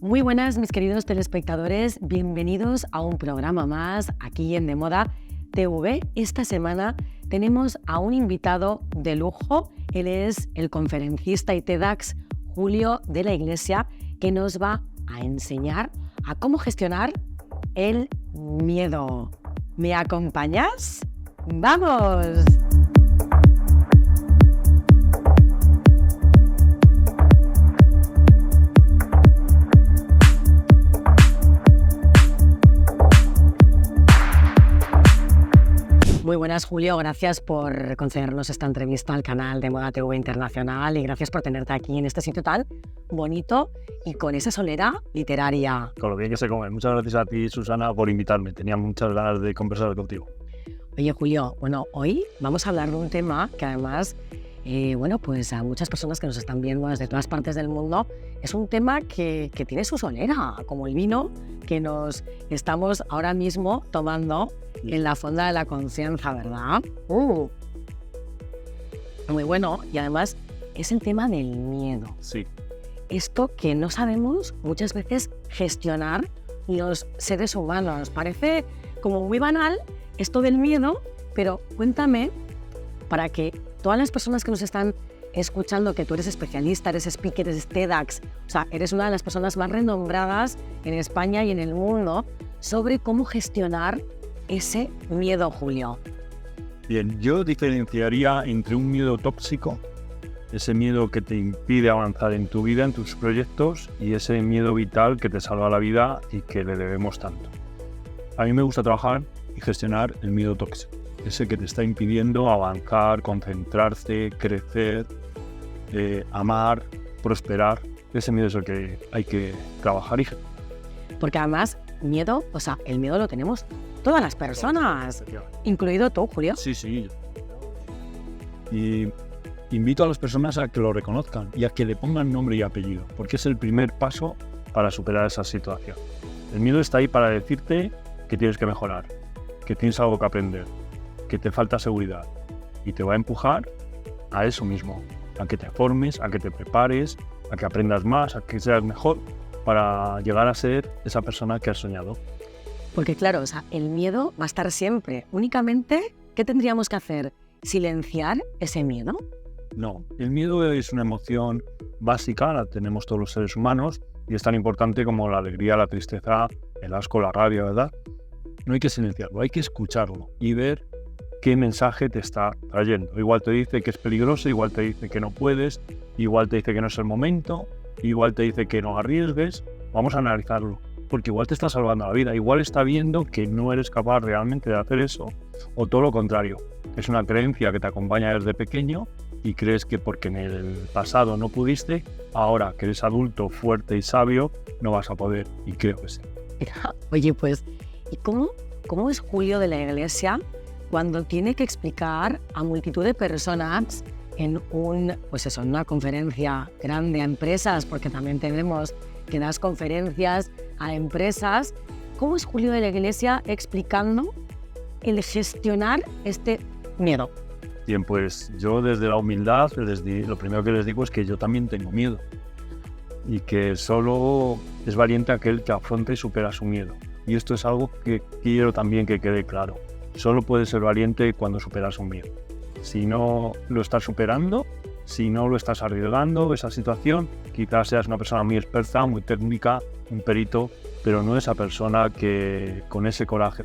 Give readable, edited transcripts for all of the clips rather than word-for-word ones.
Muy buenas, mis queridos telespectadores, bienvenidos a un programa más aquí en De Moda TV. Esta semana tenemos a un invitado de lujo. Él es el conferencista y TEDx Julio de la Iglesia, que nos va a enseñar a cómo gestionar el miedo. ¿Me acompañas? ¡Vamos! Muy buenas, Julio. Gracias por concedernos esta entrevista al canal de Moda TV Internacional y gracias por tenerte aquí en este sitio tan bonito y con esa solera literaria. Con lo bien que se come. Muchas gracias a ti, Susana, por invitarme. Tenía muchas ganas de conversar contigo. Oye, Julio, hoy vamos a hablar de un tema que además, pues a muchas personas que nos están viendo desde todas partes del mundo, es un tema que tiene su solera, como el vino que nos estamos ahora mismo tomando en la fonda de la conciencia, ¿verdad? Muy bueno, y además es el tema del miedo. Sí. Esto que no sabemos muchas veces gestionar los seres humanos. Parece como muy banal esto del miedo, pero cuéntame, para que todas las personas que nos están escuchando, que tú eres especialista, eres speaker, eres TEDx, o sea, eres una de las personas más renombradas en España y en el mundo sobre cómo gestionar ese miedo, Julio. Bien, yo diferenciaría entre un miedo tóxico, ese miedo que te impide avanzar en tu vida, en tus proyectos, y ese miedo vital que te salva la vida y que le debemos tanto. A mí me gusta trabajar y gestionar el miedo tóxico, ese que te está impidiendo avanzar, concentrarse, crecer, amar, prosperar. Ese miedo es el que hay que trabajar y gestionar. Porque además, miedo, o sea, el miedo lo tenemos todas las personas, incluido tú, Julio. Sí. Y invito a las personas a que lo reconozcan y a que le pongan nombre y apellido, porque es el primer paso para superar esa situación. El miedo está ahí para decirte que tienes que mejorar, que tienes algo que aprender, que te falta seguridad, y te va a empujar a eso mismo, a que te formes, a que te prepares, a que aprendas más, a que seas mejor para llegar a ser esa persona que has soñado. Porque claro, o sea, el miedo va a estar siempre. Únicamente, ¿qué tendríamos que hacer? ¿Silenciar ese miedo? No, el miedo es una emoción básica, la tenemos todos los seres humanos y es tan importante como la alegría, la tristeza, el asco, la rabia, ¿verdad? No hay que silenciarlo, hay que escucharlo y ver qué mensaje te está trayendo. Igual te dice que es peligroso, igual te dice que no puedes, igual te dice que no es el momento, igual te dice que no arriesgues. Vamos a analizarlo, porque igual te está salvando la vida, igual está viendo que no eres capaz realmente de hacer eso, o todo lo contrario. Es una creencia que te acompaña desde pequeño y crees que porque en el pasado no pudiste, ahora que eres adulto, fuerte y sabio, no vas a poder, y creo que sí. Oye, pues, ¿y cómo es Julio de la Iglesia cuando tiene que explicar a multitud de personas en una conferencia grande a empresas, porque también tenemos que das conferencias a empresas? ¿Cómo es Julio de la Iglesia explicando el gestionar este miedo? Bien, pues yo desde la humildad, lo primero que les digo es que yo también tengo miedo y que solo es valiente aquel que afronta y supera su miedo. Y esto es algo que quiero también que quede claro. Solo puedes ser valiente cuando superas un miedo. Si no lo estás superando, si no lo estás arriesgando, esa situación, quizás seas una persona muy experta, muy técnica, un perito, pero no esa persona que con ese coraje.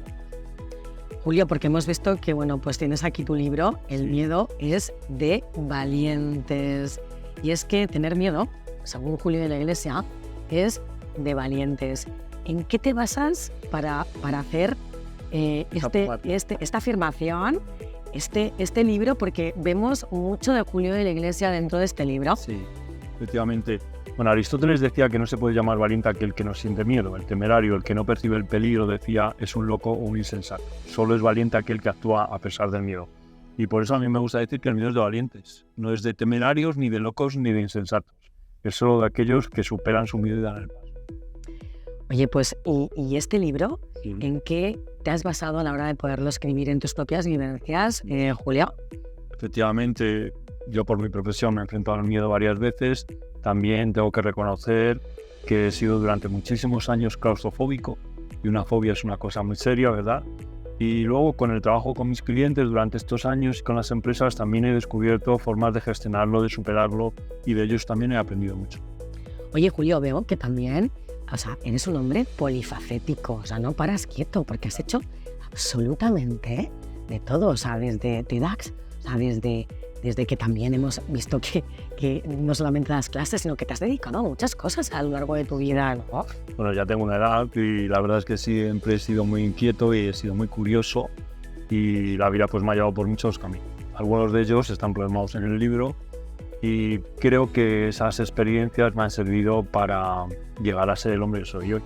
Julio, porque hemos visto que, pues tienes aquí tu libro, El miedo es de valientes. Y es que tener miedo, según Julio de la Iglesia, es de valientes. ¿En qué te basas para hacer esta afirmación, este libro? Porque vemos mucho de Julio de la Iglesia dentro de este libro. Sí, efectivamente. Bueno, Aristóteles decía que no se puede llamar valiente a aquel que no siente miedo. El temerario, el que no percibe el peligro, decía, es un loco o un insensato. Solo es valiente aquel que actúa a pesar del miedo. Y por eso a mí me gusta decir que el miedo es de valientes. No es de temerarios, ni de locos, ni de insensatos. Es solo de aquellos que superan su miedo y dan el paso. Oye, pues, ¿y este libro? Sí. ¿En qué te has basado a la hora de poderlo escribir en tus propias vivencias, Julio? Efectivamente, yo por mi profesión me he enfrentado al miedo varias veces. También tengo que reconocer porque he sido durante muchísimos años claustrofóbico y una fobia es una cosa muy seria, ¿verdad? Y luego con el trabajo con mis clientes durante estos años y con las empresas también he descubierto formas de gestionarlo, de superarlo y de ellos también he aprendido mucho. Oye, Julio, veo que también, eres un hombre polifacético, no paras quieto porque has hecho absolutamente de todo, desde TEDx, desde que también hemos visto que no solamente das clases, sino que te has dedicado a muchas cosas a lo largo de tu vida, ¿no? Bueno, ya tengo una edad y la verdad es que siempre he sido muy inquieto y he sido muy curioso y la vida pues me ha llevado por muchos caminos. Algunos de ellos están plasmados en el libro y creo que esas experiencias me han servido para llegar a ser el hombre que soy hoy.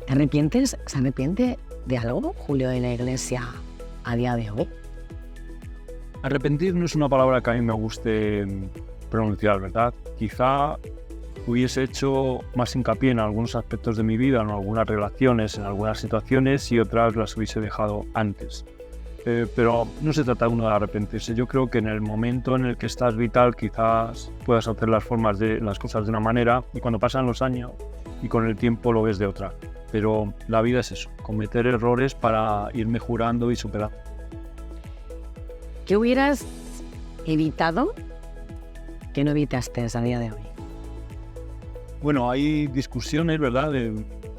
¿Te arrepientes? ¿Se arrepiente de algo, Julio de la Iglesia, a día de hoy? Arrepentir no es una palabra que a mí me guste pronunciar, ¿verdad? Quizá hubiese hecho más hincapié en algunos aspectos de mi vida, en algunas relaciones, en algunas situaciones y otras las hubiese dejado antes. Pero no se trata uno de arrepentirse. Yo creo que en el momento en el que estás vital quizás puedas hacer las cosas de una manera y cuando pasan los años y con el tiempo lo ves de otra. Pero la vida es eso, cometer errores para ir mejorando y superando. ¿Qué hubieras evitado que no evitaste a día de hoy? Bueno, hay discusiones, ¿verdad?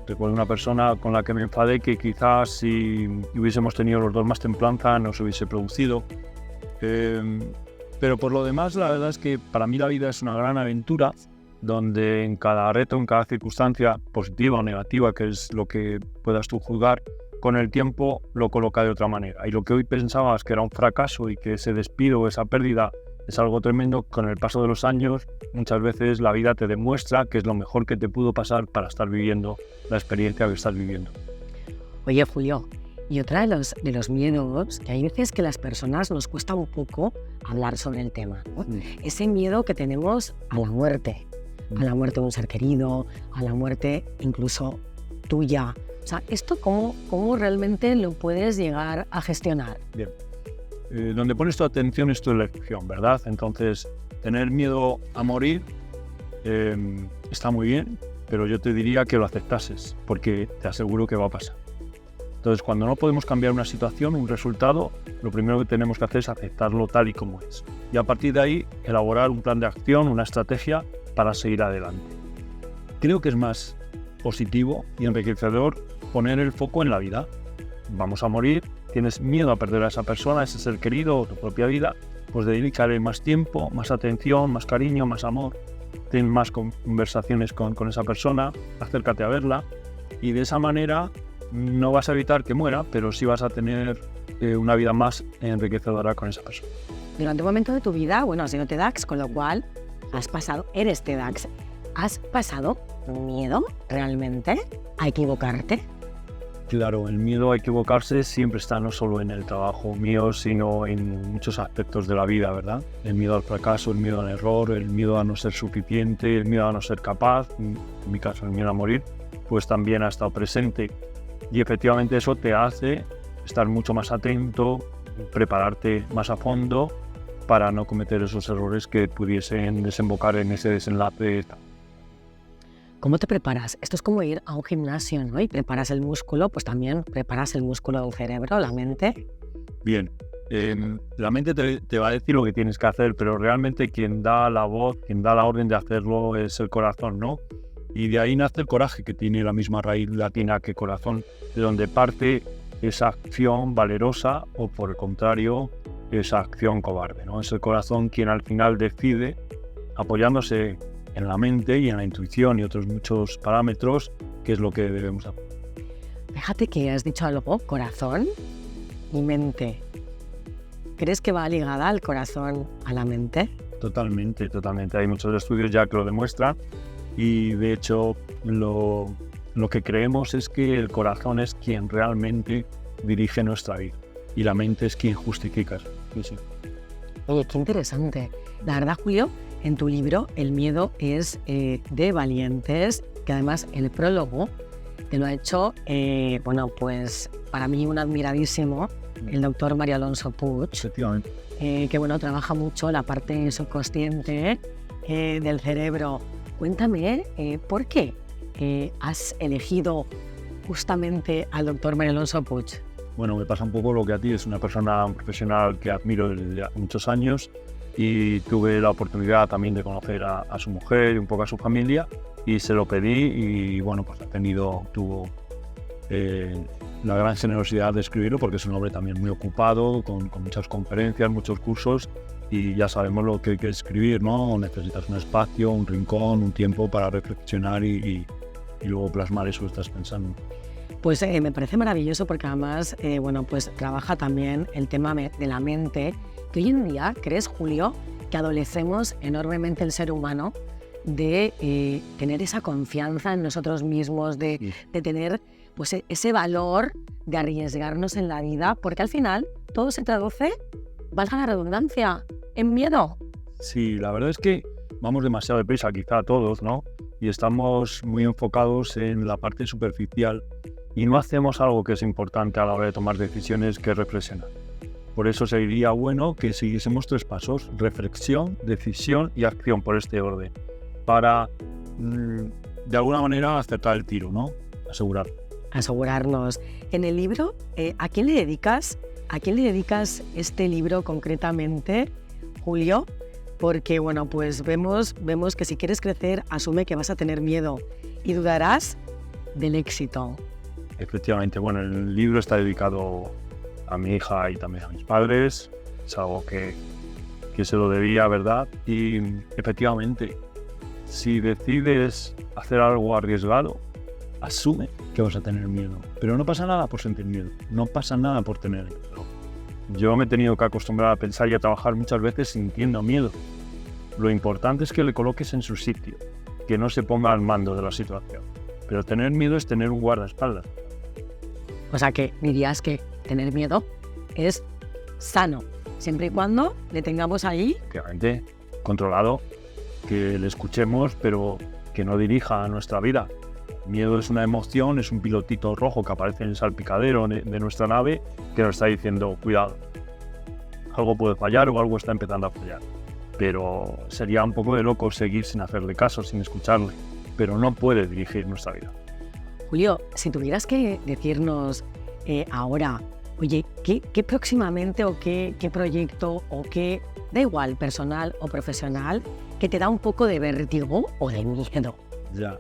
Recuerdo una persona con la que me enfadé que quizás si hubiésemos tenido los dos más templanza no se hubiese producido. Pero por lo demás, la verdad es que para mí la vida es una gran aventura donde en cada reto, en cada circunstancia, positiva o negativa, que es lo que puedas tú juzgar, con el tiempo lo coloca de otra manera. Y lo que hoy pensabas que era un fracaso y que ese despido, esa pérdida, es algo tremendo, con el paso de los años, muchas veces la vida te demuestra que es lo mejor que te pudo pasar para estar viviendo la experiencia que estás viviendo. Oye, Julio, y otra de los miedos, que hay veces que las personas nos cuesta un poco hablar sobre el tema, ¿no? Ese miedo que tenemos a la muerte de un ser querido, a la muerte incluso tuya. ¿Esto cómo realmente lo puedes llegar a gestionar? Bien. Donde pones tu atención es tu elección, ¿verdad? Entonces, tener miedo a morir está muy bien, pero yo te diría que lo aceptases, porque te aseguro que va a pasar. Entonces, cuando no podemos cambiar una situación, un resultado, lo primero que tenemos que hacer es aceptarlo tal y como es. Y a partir de ahí, elaborar un plan de acción, una estrategia para seguir adelante. Creo que es más positivo y enriquecedor poner el foco en la vida. Vamos a morir, tienes miedo a perder a esa persona, a ese ser querido o tu propia vida, pues dedicarle más tiempo, más atención, más cariño, más amor. Ten más conversaciones con esa persona, acércate a verla y de esa manera no vas a evitar que muera, pero sí vas a tener una vida más enriquecedora con esa persona. Durante un momento de tu vida, has sido TEDx, con lo cual eres TEDx. ¿Has pasado miedo realmente a equivocarte? Claro, el miedo a equivocarse siempre está no solo en el trabajo mío, sino en muchos aspectos de la vida, ¿verdad? El miedo al fracaso, el miedo al error, el miedo a no ser suficiente, el miedo a no ser capaz, en mi caso el miedo a morir, pues también ha estado presente. Y efectivamente eso te hace estar mucho más atento, prepararte más a fondo para no cometer esos errores que pudiesen desembocar en ese desenlace. ¿Cómo te preparas? Esto es como ir a un gimnasio, ¿no? Y preparas el músculo, pues también preparas el músculo del cerebro, la mente. Bien, la mente te va a decir lo que tienes que hacer, pero realmente quien da la voz, quien da la orden de hacerlo es el corazón, ¿no? Y de ahí nace el coraje, que tiene la misma raíz latina que corazón, de donde parte esa acción valerosa o, por el contrario, esa acción cobarde, ¿no? Es el corazón quien al final decide, apoyándose en la mente y en la intuición y otros muchos parámetros, qué es lo que debemos hacer. Fíjate que has dicho algo, corazón y mente. ¿Crees que va ligada al corazón a la mente? Totalmente. Hay muchos estudios ya que lo demuestran y de hecho lo que creemos es que el corazón es quien realmente dirige nuestra vida y la mente es quien justifica eso. Sí. Oye, qué interesante. La verdad, Julio, en tu libro El miedo es de valientes, que además el prólogo te lo ha hecho, pues para mí un admiradísimo, el doctor Mario Alonso Puig, Efectivamente. Que trabaja mucho la parte subconsciente del cerebro. Cuéntame, ¿por qué has elegido justamente al doctor María Alonso Puig? Bueno, me pasa un poco lo que a ti, es una persona profesional que admiro desde hace muchos años y tuve la oportunidad también de conocer a su mujer y un poco a su familia y se lo pedí y bueno, pues tuvo la gran generosidad de escribirlo porque es un hombre también muy ocupado, con muchas conferencias, muchos cursos y ya sabemos lo que hay que escribir, ¿no? Necesitas un espacio, un rincón, un tiempo para reflexionar y luego plasmar eso que estás pensando. Pues me parece maravilloso porque además, pues trabaja también el tema de la mente, que hoy en día, ¿crees, Julio, que adolecemos enormemente el ser humano de tener esa confianza en nosotros mismos, de tener pues ese valor de arriesgarnos en la vida? Porque al final todo se traduce, valga la redundancia, en miedo. Sí, la verdad es que vamos demasiado deprisa, quizá todos, ¿no? Y estamos muy enfocados en la parte superficial y no hacemos algo que es importante a la hora de tomar decisiones, que es reflexionar. Por eso sería bueno que siguiésemos 3 pasos: reflexión, decisión y acción, por este orden, para de alguna manera acertar el tiro, ¿no? Asegurarnos. En el libro, ¿a quién le dedicas este libro concretamente, Julio? Porque pues vemos que si quieres crecer, asume que vas a tener miedo y dudarás del éxito. Efectivamente, el libro está dedicado a mi hija y también a mis padres. Es algo que se lo debía, ¿verdad? Y efectivamente, si decides hacer algo arriesgado, asume que vas a tener miedo. Pero no pasa nada por sentir miedo, no pasa nada por tener miedo. Yo me he tenido que acostumbrar a pensar y a trabajar muchas veces sintiendo miedo. Lo importante es que le coloques en su sitio, que no se ponga al mando de la situación. Pero tener miedo es tener un guardaespaldas. O sea que dirías que tener miedo es sano, siempre y cuando le tengamos ahí. Obviamente, controlado, que le escuchemos, pero que no dirija nuestra vida. Miedo es una emoción, es un pilotito rojo que aparece en el salpicadero de nuestra nave que nos está diciendo: cuidado, algo puede fallar o algo está empezando a fallar. Pero sería un poco de loco seguir sin hacerle caso, sin escucharle, pero no puede dirigir nuestra vida. Julio, si tuvieras que decirnos ahora, oye, ¿qué próximamente o qué proyecto o qué, da igual, personal o profesional, que te da un poco de vértigo o de miedo? Ya.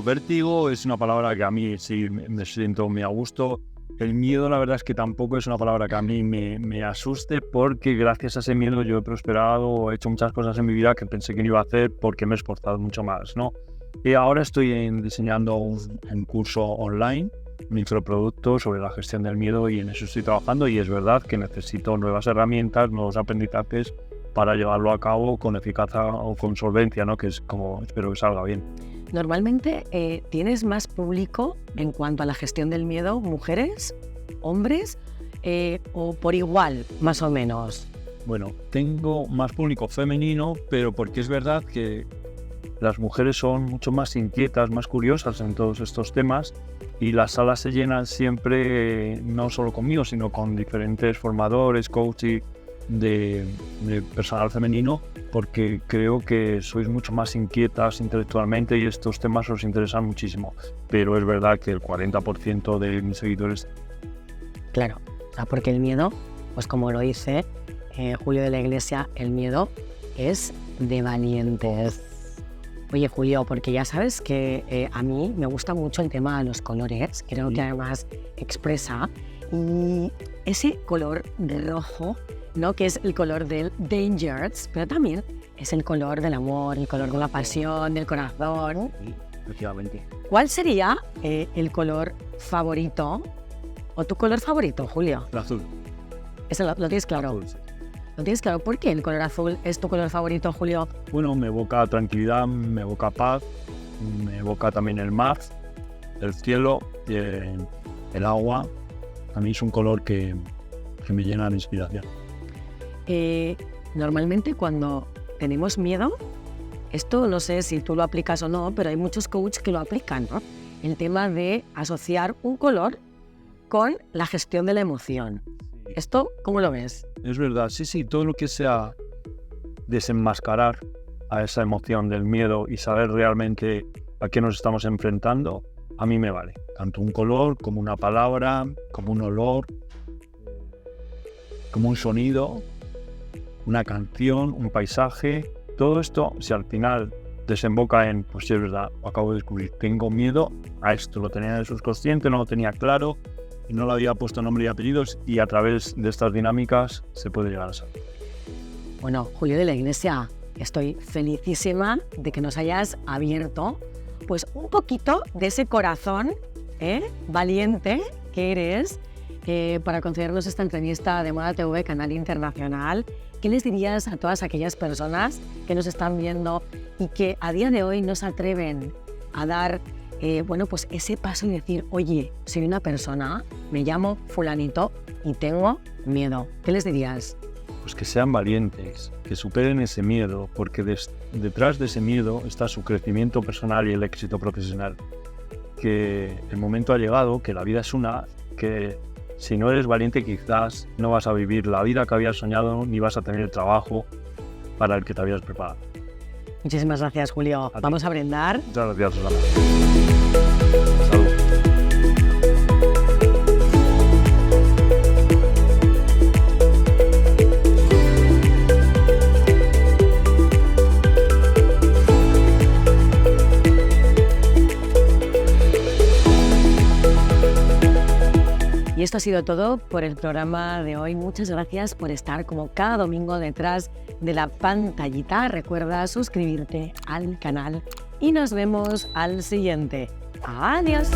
Vértigo es una palabra que a mí sí me siento muy a gusto. El miedo, la verdad es que tampoco es una palabra que a mí me asuste, porque gracias a ese miedo yo he prosperado, he hecho muchas cosas en mi vida que pensé que no iba a hacer porque me he esforzado mucho más, ¿no? Y ahora estoy diseñando un curso online, un infoproducto sobre la gestión del miedo, y en eso estoy trabajando, y es verdad que necesito nuevas herramientas, nuevos aprendizajes para llevarlo a cabo con eficacia o con solvencia, ¿no? Que es como espero que salga bien. Normalmente, ¿tienes más público en cuanto a la gestión del miedo, mujeres, hombres, o por igual, más o menos? Tengo más público femenino, pero porque es verdad que las mujeres son mucho más inquietas, más curiosas en todos estos temas, y las salas se llenan siempre, no solo conmigo, sino con diferentes formadores, coaches de personal femenino, porque creo que sois mucho más inquietas intelectualmente y estos temas os interesan muchísimo. Pero es verdad que el 40% de mis seguidores... Claro, porque el miedo, pues como lo dice Julio de la Iglesia, el miedo es de valientes. Oye, Julio, porque ya sabes que a mí me gusta mucho el tema de los colores, creo que además expresa, y ese color rojo, ¿no? Que es el color del Dangers, pero también es el color del amor, el color de la pasión, del corazón. Sí, efectivamente. ¿Cuál sería el color favorito, o tu color favorito, Julio? El azul. ¿Eso lo tienes claro? Azul, sí. ¿Lo tienes claro? ¿Por qué el color azul es tu color favorito, Julio? Me evoca tranquilidad, me evoca paz, me evoca también el mar, el cielo, el agua. A mí es un color que me llena de inspiración. Normalmente cuando tenemos miedo, esto no sé si tú lo aplicas o no, pero hay muchos coaches que lo aplican, ¿no? El tema de asociar un color con la gestión de la emoción. ¿Esto cómo lo ves? Es verdad, sí, todo lo que sea desenmascarar a esa emoción del miedo y saber realmente a qué nos estamos enfrentando, a mí me vale. Tanto un color, como una palabra, como un olor, como un sonido, una canción, un paisaje. Todo esto, si al final desemboca en, pues sí, es verdad, lo acabo de descubrir, tengo miedo a esto, lo tenía en el subconsciente, no lo tenía claro y no le había puesto nombre y apellidos, y a través de estas dinámicas se puede llegar a saber. Bueno, Julio de la Iglesia, estoy felicísima de que nos hayas abierto pues un poquito de ese corazón valiente que eres para concedernos esta entrevista de Moda TV, canal internacional. ¿Qué les dirías a todas aquellas personas que nos están viendo y que a día de hoy no se atreven a dar pues ese paso y decir, oye, soy una persona, me llamo fulanito y tengo miedo? ¿Qué les dirías? Pues que sean valientes, que superen ese miedo, porque detrás de ese miedo está su crecimiento personal y el éxito profesional. Que el momento ha llegado, que la vida es una, que si no eres valiente quizás no vas a vivir la vida que habías soñado ni vas a tener el trabajo para el que te habías preparado. Muchísimas gracias, Julio. Vamos a brindar. Muchas gracias, Susana. Salud. Y esto ha sido todo por el programa de hoy. Muchas gracias por estar como cada domingo detrás de la pantallita. Recuerda suscribirte al canal y nos vemos al siguiente. ¡Adiós!